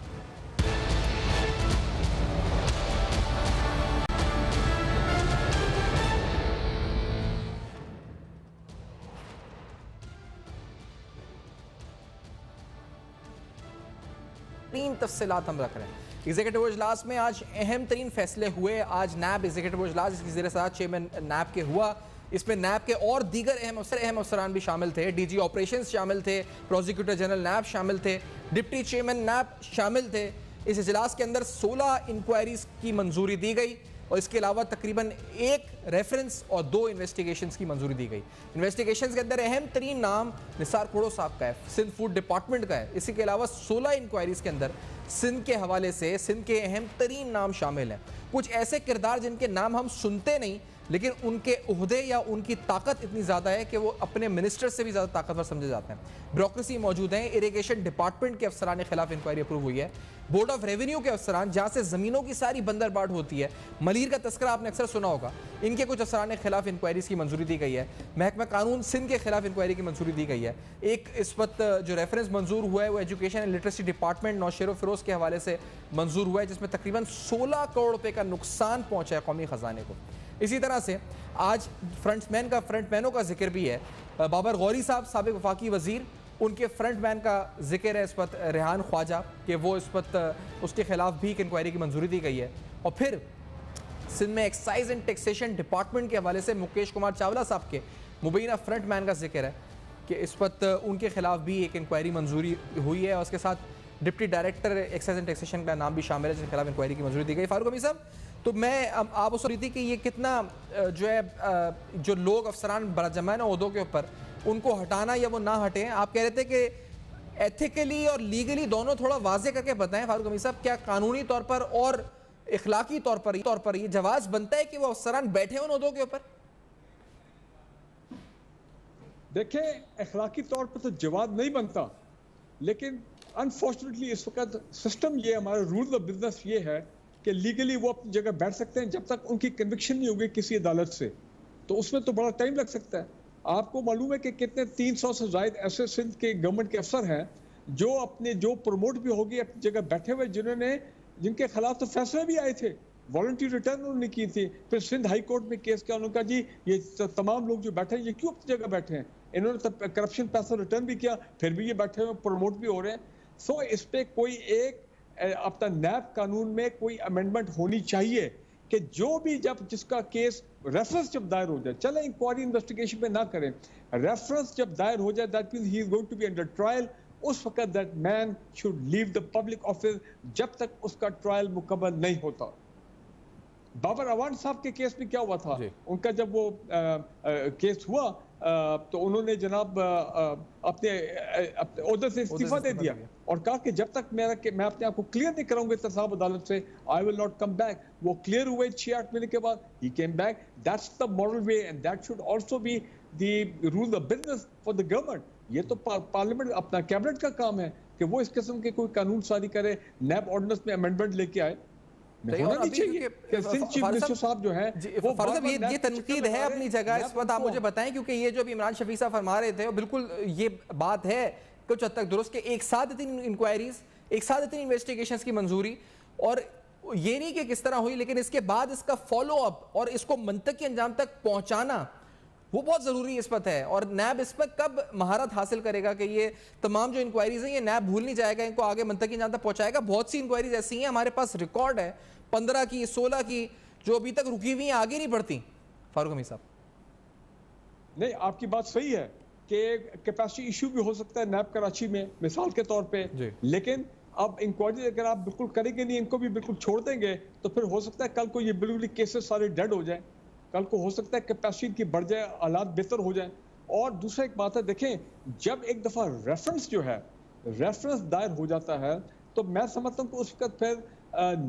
Speaker 2: तीन तफसीलात हम रख रहे हैं। एग्जीक्यूटिव इजलास में आज अहम तरीन फैसले हुए। आज नैब एग्जीक्यूटिव इजलास, इसकी ज़ेर सदारत चेयरमैन नैब के हुआ। इसमें नैब के और दीगर अहम अफसरान भी शामिल थे। डीजी ऑपरेशंस शामिल थे, प्रोसिक्यूटर जनरल नैब शामिल थे, डिप्टी चेयरमैन नैब शामिल थे। इस इजलास के अंदर 16 इंक्वायरीज की मंजूरी दी गई और इसके अलावा तकरीबन 1 रेफरेंस और 2 इन्वेस्टिगेशंस की मंजूरी दी गई। इन्वेस्टिगेशंस के अंदर अहम तरीन नाम निसार खोड़ो साहब का है, सिंध फूड डिपार्टमेंट का है। इसी के अलावा 16 इंक्वायरीज के अंदर सिंध के हवाले से सिंध के अहम तरीन नाम शामिल हैं। कुछ ऐसे किरदार जिनके नाम हम सुनते नहीं, लेकिन उनके उहदे या उनकी ताकत इतनी ज़्यादा है कि वो अपने मिनिस्टर से भी ज़्यादा ताकतवर समझे जाते हैं। ब्यूरोक्रेसी मौजूद है। इरिगेशन डिपार्टमेंट के अफसरान के खिलाफ इंक्वायरी अप्रूव हुई है। बोर्ड ऑफ रेवेन्यू के अफसरान, जहाँ से ज़मीनों की सारी बंदरबाट होती है, मलीर का तस्करा आपने अक्सर सुना होगा, इनके कुछ अफसरान के खिलाफ इंक्वायरीज की मंजूरी दी गई है। महकमा कानून सिंध के खिलाफ इंक्वायरी की मंजूरी दी गई है। एक इस वक्त जो रेफरेंस मंजूर हुआ है वो education and literacy department Naushahro Feroze के हवाले से मंजूर हुआ है, जिसमें तकरीबन 16 करोड़ रुपये का नुकसान पहुँचा है कौमी ख़जाने को। इसी तरह से आज फ्रंटमैनों का जिक्र भी है। बाबर गौरी साहब साबिक वफाकी वजीर, उनके फ्रंटमैन का जिक्र है इस वक्त रेहान ख्वाजा, कि वो इस वक्त उसके खिलाफ भी एक इंक्वायरी की मंजूरी दी गई है। और फिर सिंध में एक्साइज एंड टैक्सेशन डिपार्टमेंट के हवाले से मुकेश कुमार चावला साहब के मुबैना फ्रंटमैन का जिक्र है कि इस वक्त उनके खिलाफ भी एक इंक्वायरी मंजूरी हुई है। और उसके साथ deputy director excise and taxation का नाम भी शामिल है, जिनके खिलाफ इंक्वायरी की मंजूरी दी गई। फारूक हबीब साहब, तो मैं आप उस रही थी कि ये कितना जो है जो लोग अफसरान बरजमा है ना उहदों के ऊपर, उनको हटाना या वो ना हटें, आप कह रहे थे कि एथिकली और लीगली दोनों थोड़ा वाजे करके बताएं। फारूक हबीब साहब, क्या कानूनी तौर पर और इखलाकी तौर पर ये जवाज बनता है कि वो अफसरान बैठे उन उहदों के ऊपर?
Speaker 3: देखें, इखलाकी तौर पर तो जवाब नहीं बनता, लेकिन अनफॉर्चुनेटली इस वक्त सिस्टम ये, हमारा रूल ऑफ बिजनेस ये है कि लीगली वो अपनी जगह बैठ सकते हैं जब तक उनकी कन्विक्शन नहीं होगी किसी अदालत से, तो उसमें तो बड़ा टाइम लग सकता है। आपको मालूम है कि कितने 300 से ज़ायद ऐसे सिंध के गवर्नमेंट के अफसर हैं जो प्रमोट भी होगी अपनी जगह बैठे हुए, जिनके खिलाफ तो फैसले भी आए थे, वॉलंटरी रिटर्न उन्होंने की थी, फिर सिंध हाई कोर्ट में केस किया, उन्होंने कहा जी ये तमाम लोग जो बैठे हैं ये क्यों अपनी जगह बैठे हैं, इन्होंने करप्शन पैसा रिटर्न भी किया, फिर भी ये बैठे हुए प्रमोट भी हो रहे हैं। सो इस पर कोई एक अपना नैब कानून में कोई अमेंडमेंट होनी चाहिए कि जो भी जब जिसका केस रेफरेंस जब दायर हो जाए, चले इंक्वायरी इन्वेस्टिगेशन में ना करें, रेफरेंस जब दायर हो जाए, that means he is going to be under trial, उस वक्त that man should leave the public office जब तक उसका ट्रायल मुकम्मल नहीं होता। बाबर अवान साहब के केस में क्या हुआ था, उनका जब वो केस हुआ तो उन्होंने जनाब अपने ओहदे से इस्तीफा दे दिया और कहा कि जब तक मैं अपने आप को क्लियर नहीं कराऊंगा एहतसाब अदालत से, I will not come back. वो क्लियर हुए 6-8 महीने के बाद, he came back. That's the moral way and that should also be the rule of business for the government. ये तो पार्लियामेंट अपना कैबिनेट का काम है कि वो इस किस्म के कोई कानून सारी करे, नैब ऑर्डिनेंस में अमेंडमेंट लेके आए। होना नहीं चाहिए कि सिंध चीफ मिनिस्टर साहब जो है वो
Speaker 2: ये तनकीद है अपनी जगह। इस वक्त आप मुझे बताएं, क्योंकि ये जो भी इमरान शफी साहब फरमा रहे थे वो बिल्कुल ये बात है कुछ हद तक दुरुस्त कि एक साथ इतनी इंक्वायरीज, एक साथ इतनी इन्वेस्टिगेशंस की मंजूरी, और ये नहीं कि किस तरह हुई, लेकिन इसके बाद इसका फॉलो अप और इसको मंतकी अंजाम तक पहुंचाना वो बहुत ज़रूरी इस वक्त है। और नैब इस पर कब महारत हासिल करेगा कि ये तमाम जो इंक्वायरीज हैं ये नैब भूल नहीं जाएगा, इनको आगे मंतकी अंजाम तक पहुंचाएगा। बहुत सी इंक्वायरीज ऐसी हैं, हमारे पास रिकॉर्ड है 15 की 16 की जो अभी तक रुकी हुई हैं, आगे नहीं बढ़ती। फारूक हमीद साहब,
Speaker 3: नहीं, आपकी बात सही है कि कैपेसिटी इशू भी हो सकता है नैब कराची में मिसाल के तौर पे, लेकिन अब इंक्वायरी अगर आप बिल्कुल करेंगे नहीं, इनको भी बिल्कुल छोड़ देंगे, तो फिर हो सकता है कल को ये बिल्कुल केसेस सारे डेड हो जाए, कल को हो सकता है कैपेसिटी की बढ़ जाए, हालात बेहतर हो जाए। और दूसरा एक बात है, देखें, जब एक दफा रेफरेंस जो है रेफरेंस दायर हो जाता है तो मैं समझता हूँ कि उस वक्त फिर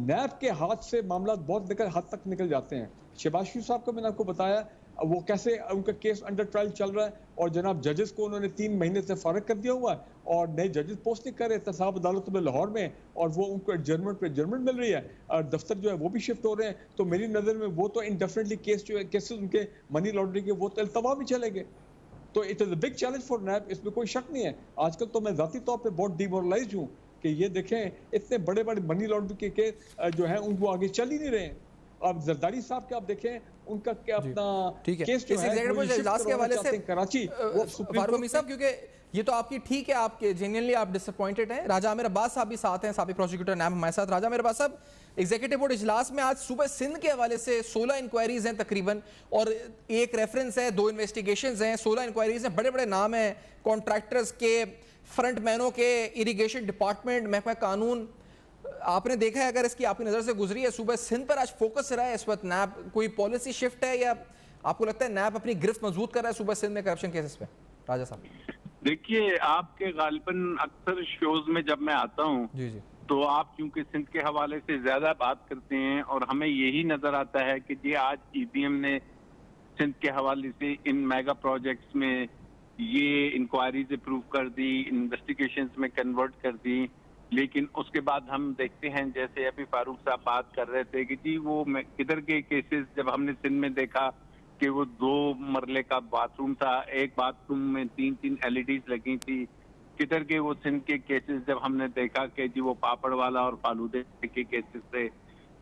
Speaker 3: नैब के हाथ से मामला बहुत हद तक निकल जाते हैं। शहबाज शरीफ साहब को मैंने आपको बताया वो कैसे उनका केस अंडर ट्रायल चल रहा है, और जनाब जजेस को उन्होंने 3 महीने से फारिग कर दिया हुआ है और नए जजेस पोस्ट नहीं कर रहे एहतसाब अदालत में लाहौर में, और वो उनको एडजर्नमेंट पे एडजर्नमेंट मिल रही है और दफ्तर जो है वो भी शिफ्ट हो रहे हैं। तो मेरी नज़र में वो तो इंडेफिनेटली केस जो है केसेस उनके मनी लॉन्ड्रिंग के वो तो अल्तवा भी चलेंगे। तो it is a big challenge for NAB, इसमें कोई शक नहीं है। आजकल तो मैं ज़ाती तौर पर बहुत डिमोरलाइज हूँ कि ये देखें इतने बड़े बड़े मनी लॉन्ड्रिंग के केस जो है उनको आगे चल ही नहीं रहे हैं। अब जरदारी साहब के आप देखें उनका क्या अपना केस जो है
Speaker 2: इजलास के हवाले से कराची फारूक हमीद साहब, क्योंकि ये तो आपकी ठीक है, आपके जेन्युइनली आप डिसअपॉइंटेड हैं। राजा आमिर अब्बास साहब भी साथ हैं, साबिक प्रोसिक्यूटर नैब हमारे साथ। राजा आमिर अब्बास साहब, एग्जीक्यूटिव बोर्ड इजलास में आज सुबह सिंध के हवाले से 16 इंक्वायरीज हैं तकरीबन, और एक रेफरेंस है, 2 इन्वेस्टिगेशंस हैं, 16 इंक्वायरीज हैं, बड़े बड़े नाम हैं कॉन्ट्रैक्टर्स के, फ्रंट मैनों के, इरिगेशन डिपार्टमेंट, महकमा कानून। आपने देखा है, अगर इसकी आपकी नजर से गुजरी है, सुबह सिंध पर आज फोकस रहा है इस वक्त नैब, कोई पॉलिसी शिफ्ट है या आपको लगता है नैब अपनी गिरफ्त मजबूत कर रहा है सुबह सिंध में करप्शन केसेस पे? राजा साहब,
Speaker 5: देखिए, आपके गालिबन अक्सर शोज में जब मैं आता हूँ तो आप क्योंकि सिंध के हवाले से ज्यादा बात करते हैं और हमें यही नजर आता है कि जी आज ईवीएम ने सिंध के हवाले से इन मेगा प्रोजेक्ट्स में ये इंक्वायरीज अप्रूव कर दी, इन्वेस्टिगेशंस में कन्वर्ट कर दी, लेकिन उसके बाद हम देखते हैं जैसे अभी फारूक साहब बात कर रहे थे कि जी वो किधर के केसेस, जब हमने सिंध में देखा कि वो 2 मरले का बाथरूम था, एक बाथरूम में 3-3 LEDs लगी थी, किधर के वो सिंध के केसेस जब हमने देखा कि जी वो पापड़ वाला और फालूदे के केसेस थे।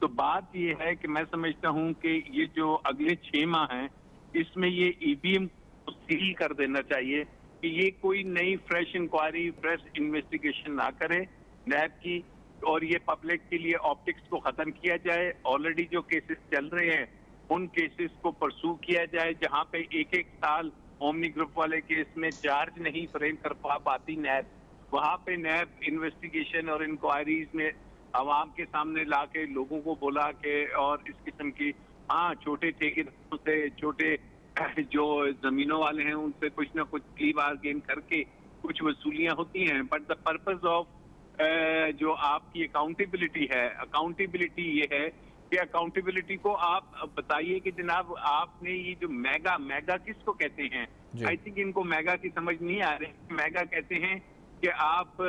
Speaker 5: तो बात ये है कि मैं समझता हूँ कि ये जो अगले 6 माह हैं इसमें ये ईवीएम को सील कर देना चाहिए कि ये कोई नई फ्रेश इंक्वायरी, फ्रेश इन्वेस्टिगेशन ना करे नैब की, और ये पब्लिक के लिए ऑप्टिक्स को खत्म किया जाए। ऑलरेडी जो केसेस चल रहे हैं उन केसेस को परसू किया जाए, जहां पे 1-1 साल ओमनी ग्रुप वाले केस में चार्ज नहीं फ्रेम कर पाती नैब, वहां पे नैब इन्वेस्टिगेशन और इंक्वायरीज में आवाम के सामने ला के लोगों को बोला के, और इस किस्म की छोटे ठेकेदारों से, छोटे जो जमीनों वाले हैं उनसे कुछ ना कुछ प्ली बार्गेन करके कुछ वसूलियां होती हैं, बट द पर्पस ऑफ जो आपकी अकाउंटेबिलिटी है, अकाउंटेबिलिटी ये है कि अकाउंटेबिलिटी को आप बताइए कि जनाब आपने ये जो मेगा किसको कहते हैं? आई थिंक इनको मेगा की समझ नहीं आ रही। मेगा कहते हैं कि आप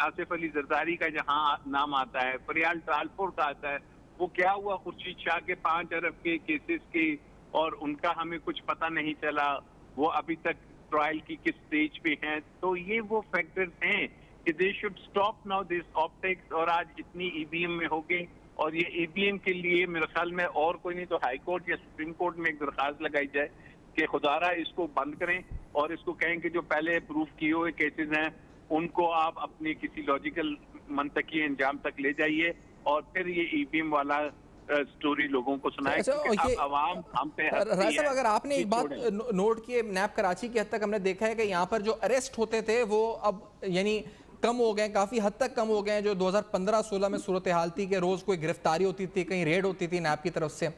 Speaker 5: आसिफ अली जरदारी का जहां नाम आता है, फरियाल ट्रांसपोर्ट का आता है, वो क्या हुआ खुर्शीद शाह के 5 अरब के केसेस के, और उनका हमें कुछ पता नहीं चला, वो अभी तक ट्रायल की किस स्टेज पे हैं। तो ये वो फैक्टर्स हैं कि they should stop now this optics, और आज इतनी ईवीएम में हो गई, और ये ईवीएम के लिए मेरे ख्याल में और कोई नहीं तो हाई कोर्ट या सुप्रीम कोर्ट में एक दरखास्त लगाई जाए कि खुदारा इसको बंद करें और इसको कहें कि जो पहले अप्रूव किए हुए केसेस हैं उनको आप अपनी किसी लॉजिकल मंतकी अंजाम तक ले जाइए, और फिर ये ईवीएम वाला स्टोरी लोगों को सुनाए।
Speaker 2: अच्छा,
Speaker 5: क्योंकि अब आवाम हम पे हंसती है।
Speaker 2: अगर आपने एक बात नोट की, नैब कराची की हद तक हमने देखा है कि यहाँ पर जो अरेस्ट होते थे वो अब यानी कम हो गए, काफी हद तक कम हो गए हैं। जो 2015-16 में सूरत हाल थी कि रोज कोई गिरफ्तारी होती थी, कहीं रेड होती थी नैब की तरफ से,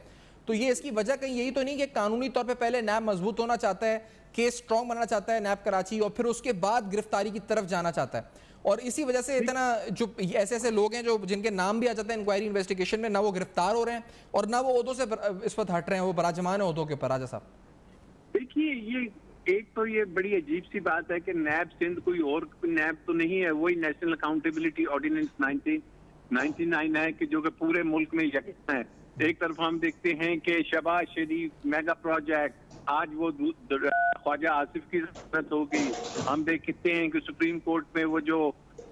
Speaker 2: तो ये इसकी वजह कहीं यही तो नहीं कि कानूनी तौर पे पहले नैब मजबूत होना चाहता है, केस स्ट्रॉन्ग बनाना चाहता है नैब कराची, और फिर उसके बाद गिरफ्तारी की तरफ जाना चाहता है, और इसी वजह से इतना जो ऐसे ऐसे लोग हैं जो जिनके नाम भी आ जाते हैं इंक्वायरी इन्वेस्टिगेशन में, ना वो गिरफ्तार हो रहे हैं और ना वो ओहदों से इस वक्त हट रहे हैं, वो बराजमान है ओहदों के ऊपर। राजा साहब
Speaker 5: देखिए, ये एक तो ये बड़ी अजीब सी बात है कि नैब सिंध कोई और नैब तो नहीं है, वही नेशनल अकाउंटेबिलिटी ऑर्डिनेंस 1999 है कि जो कि पूरे मुल्क में यकसा है। एक तरफ हम देखते हैं कि शहबाज शरीफ मेगा प्रोजेक्ट, आज वो ख्वाजा आसिफ की जरूरत होगी। हम देखते हैं कि सुप्रीम कोर्ट में वो जो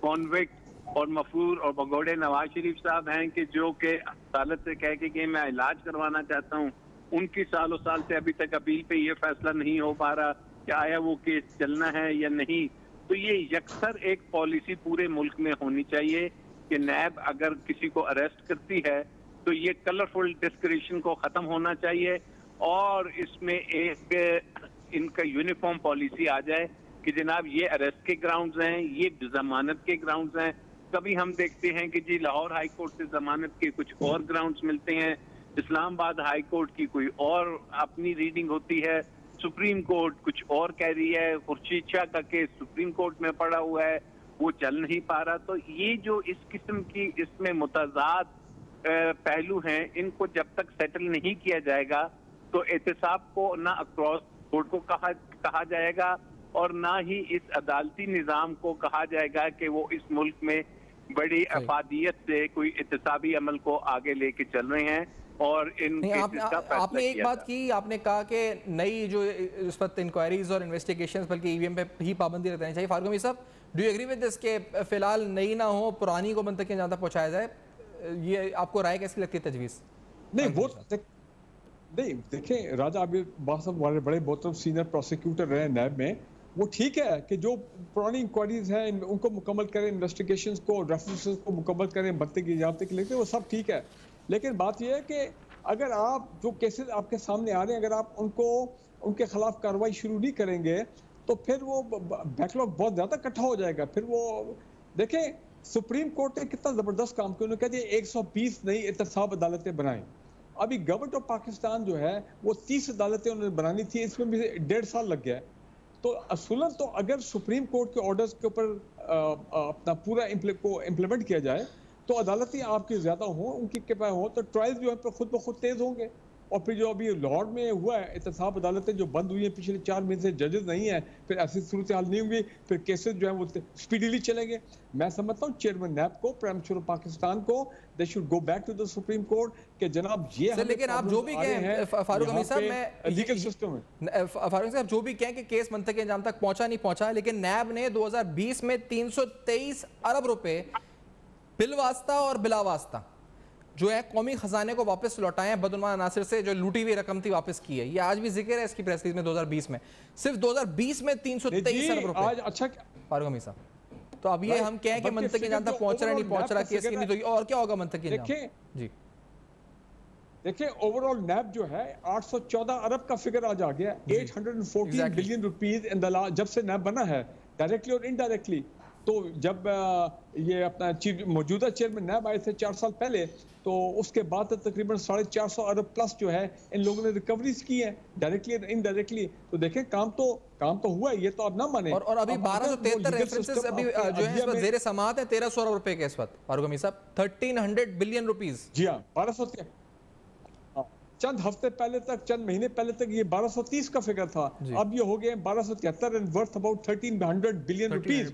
Speaker 5: कॉन्विक्ट और मफरूर और भगोड़े नवाज शरीफ साहब हैं कि जो कि अदालत से कह के मैं इलाज करवाना चाहता हूँ, उनकी सालों साल से अभी तक अपील पे ये फैसला नहीं हो पा रहा कि आया वो केस चलना है या नहीं। तो ये यकसर एक पॉलिसी पूरे मुल्क में होनी चाहिए कि नैब अगर किसी को अरेस्ट करती है तो ये कलरफुल डिस्क्रिप्शन को खत्म होना चाहिए और इसमें एक इनका यूनिफॉर्म पॉलिसी आ जाए कि जनाब ये अरेस्ट के ग्राउंड्स हैं, ये जमानत के ग्राउंड्स हैं। कभी हम देखते हैं कि जी लाहौर हाई कोर्ट से जमानत के कुछ और ग्राउंड्स मिलते हैं, इस्लामाबाद हाई कोर्ट की कोई और अपनी रीडिंग होती है, सुप्रीम कोर्ट कुछ और कह रही है, खुर्शीद शाह का केस सुप्रीम कोर्ट में पड़ा हुआ है, वो चल नहीं पा रहा। तो ये जो इस किस्म की इसमें मुतज़ाद पहलू हैं, इनको जब तक सेटल नहीं किया जाएगा तो एहतसाब को ना अक्रॉस कोर्ट को कहा जाएगा और ना ही इस अदालती निज़ाम को कहा जाएगा कि वो इस मुल्क में बड़ी अफादियत से कोई एहतसाबी अमल को आगे लेके चल रहे हैं। और
Speaker 2: आपने एक बात की, आपने कहा कि नई जो इस वक्त इंक्वायरीज और इन्वेस्टिगेशंस बल्कि ईवीएम पे ही पाबंदी लगानी चाहिए। फारूक अमीर साहब, do you agree with this के फिलहाल नई ना हो, पुरानी को मंतक ज़्यादा पहुंचाया जाए? ये आपको राय कैसी लगती है, तजवीज़?
Speaker 3: नहीं, वो नहीं, देखें राजा अभी हमारे बड़े बहुत सीनियर प्रोसिक्यूटर रहे नैब में, वो ठीक है कि जो पुरानी इंक्वायरीज हैं उनको मुकम्मल करें, इन्वेस्टिगेशंस को, रेफरेंसेस को मुकम्मल करें, बनते की जाते के लिए, वो सब ठीक है। लेकिन बात यह है कि अगर आप जो केसेस आपके सामने आ रहे हैं, अगर आप उनके खिलाफ कार्रवाई शुरू नहीं करेंगे तो फिर वो बैकलॉग बहुत ज़्यादा इकट्ठा हो जाएगा। फिर वो देखें, सुप्रीम कोर्ट ने कितना ज़बरदस्त काम किया, उन्होंने कह दिया 120 नई एहतसाब अदालतें बनाएं। अभी गवर्नमेंट ऑफ पाकिस्तान जो है वो 30 अदालतें उन्होंने बनानी थी, इसमें भी 1.5 साल लग गया। तो असूलन तो अगर सुप्रीम कोर्ट के ऑर्डर्स के ऊपर अपना पूरा इम्प्लीमेंट किया जाए तो अदालतें आपकी ज़्यादा हों, उनकी के पास हो, तो ट्रायल्स जो है खुद ब खुद तेज़ होंगे। और फिर जो अभी लाहौर में हुआ है, एहतसाब अदालतें जो बंद हुई हैं पिछले 4 महीने से, जजेस नहीं है, फिर ऐसी सूरत हाल नहीं होंगी, फिर केसेस जो है वो स्पीडीली चलेंगे। मैं समझता हूँ चेयरमैन नैब को, प्राइम मिनिस्टर ऑफ पाकिस्तान को, they should go back to the supreme court कि जनाब ये
Speaker 2: लेकिन आप जो भी कहें फारूक अमीर साहब, मैं
Speaker 3: लीगल सिस्टम है,
Speaker 2: फारूक साहब जो भी कहें कि केस मंतक अंजाम तक पहुंचा नहीं पहुंचा, लेकिन नैब ने 2020 में 323 अरब रुपए बिलवास्ता और बिलावास्ता जो है कौमी खजाने को वापस लौटाए हैं, बदउनवान अनासिर से जो लूटी हुई रकम थी वापस की है। ये आज भी जिक्र है इसकी प्रेस रिलीज में 2020 में, सिर्फ 2020 में 323 अरब रुपए।
Speaker 3: आज अच्छा
Speaker 2: फारूक अमीर साहब, तो अब ये हम कहें कि मंतक अंजाम तक पहुंच रहा नहीं पहुंच रहा, केस की नहीं, तो और क्या होगा मंतक अंजाम? जी
Speaker 3: देखिए, ओवरऑल नैब जो है 814 अरब का फिगर आज आ गया, 814 बिलियन रुपीज इन द जब से नैब बना है, डायरेक्टली और इनडायरेक्टली। तो जब ये अपना मौजूदा चेयरमैन नैब आए थे 4 साल पहले, तो उसके बाद तकरीबन 450 अरब प्लस जो है इन लोगों ने रिकवरीज की है, डायरेक्टली और इनडायरेक्टली। तो देखें काम तो हुआ है, ये तो आप ना माने।
Speaker 2: और अभी 1273 रेफरेंसेस अभी जो है इस वक्त ज़ेरे समाअत है 1300 अरब रुपए के इस वक्त। फारूक अमीर साहब, 1300 बिलियन रुपीस।
Speaker 3: जी हाँ, 1200 चंद हफ्ते पहले तक, चंद महीने पहले तक ये 1230 का फिगर था, अब ये हो गए 1273 and worth about 1300 billion rupees.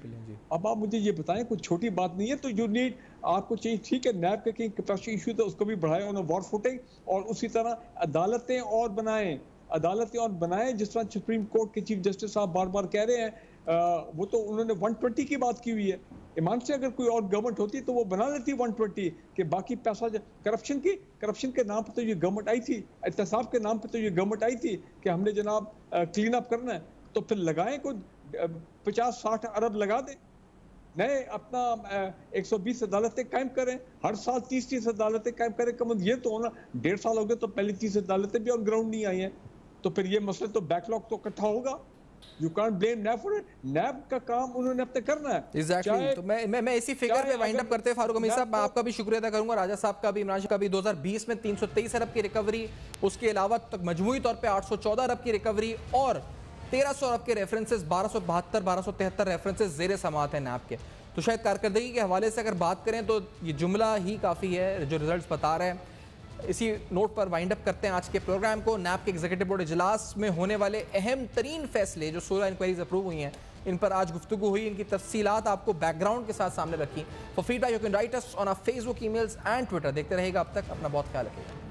Speaker 3: अब आप मुझे ये बताएं, कुछ छोटी बात नहीं है। तो यू नीड, आपको चाहिए, ठीक है नैब के कहीं कैपेसिटी इशू था उसको भी बढ़ाए ऑन वॉर फुटिंग, और उसी तरह अदालतें और बनाएं जिस तरह सुप्रीम कोर्ट के चीफ जस्टिस साहब बार बार कह रहे हैं। वो तो उन्होंने 120 की बात की हुई है। ईमान से अगर कोई और गवर्नमेंट होती तो वो बना लेती 120 कि बाकी पैसा करप्शन के नाम पे तो ये गवर्नमेंट आई थी, एहतसाब के नाम पे तो ये गवर्नमेंट आई थी कि हमने जनाब क्लीन अप करना है, तो फिर लगाएं कोई 50-60 अरब लगा दे। नए अपना 120 अदालतें कायम करें, हर साल 30 अदालतें कायम करें। कम ये तो होना 1.5 साल हो गए तो पहली 30 अदालतें भी ऑन ग्राउंड नहीं आई हैं, तो फिर ये मसले तो बैकलॉग तो इकट्ठा होगा। You can't blame NAB for it. NAB का काम उन्होंने अपने करना है।
Speaker 2: एग्जैक्टली। तो मैं इसी फिगर पे वाइंड अप करते फारूक हमीद साहब, मैं आपका भी शुक्रिया अदा करूंगा, राजा साहब का भी, इमरान शाह का भी। 2020 में 323 अरब की रिकवरी, उसके अलावा तक मजमूई तौर पे 814 अरब की रिकवरी और 1300 अरब के रेफरेंसेस, 1272 1273 रेफरेंसेस ज़ेर समाअत हैं नैब के। तो शायद कारकर्दगी के हवाले से अगर बात करें तो ये जुमला ही काफ़ी है जो रिजल्ट्स बता रहे हैं। इसी नोट पर वाइंड अप करते हैं आज के प्रोग्राम को। नैब के एग्जीक्यूटिव बोर्ड इजलास में होने वाले अहम तरीन फैसले जो 16 इंक्वायरीज अप्रूव हुई हैं, इन पर आज गुफ्तगू हुई। इनकी तफसीलात आपको बैकग्राउंड के साथ सामने रखी। For feedback you can write us on our Facebook, emails and Twitter. देखते रहेगा अब तक, अपना बहुत ख्याल रखिएगा।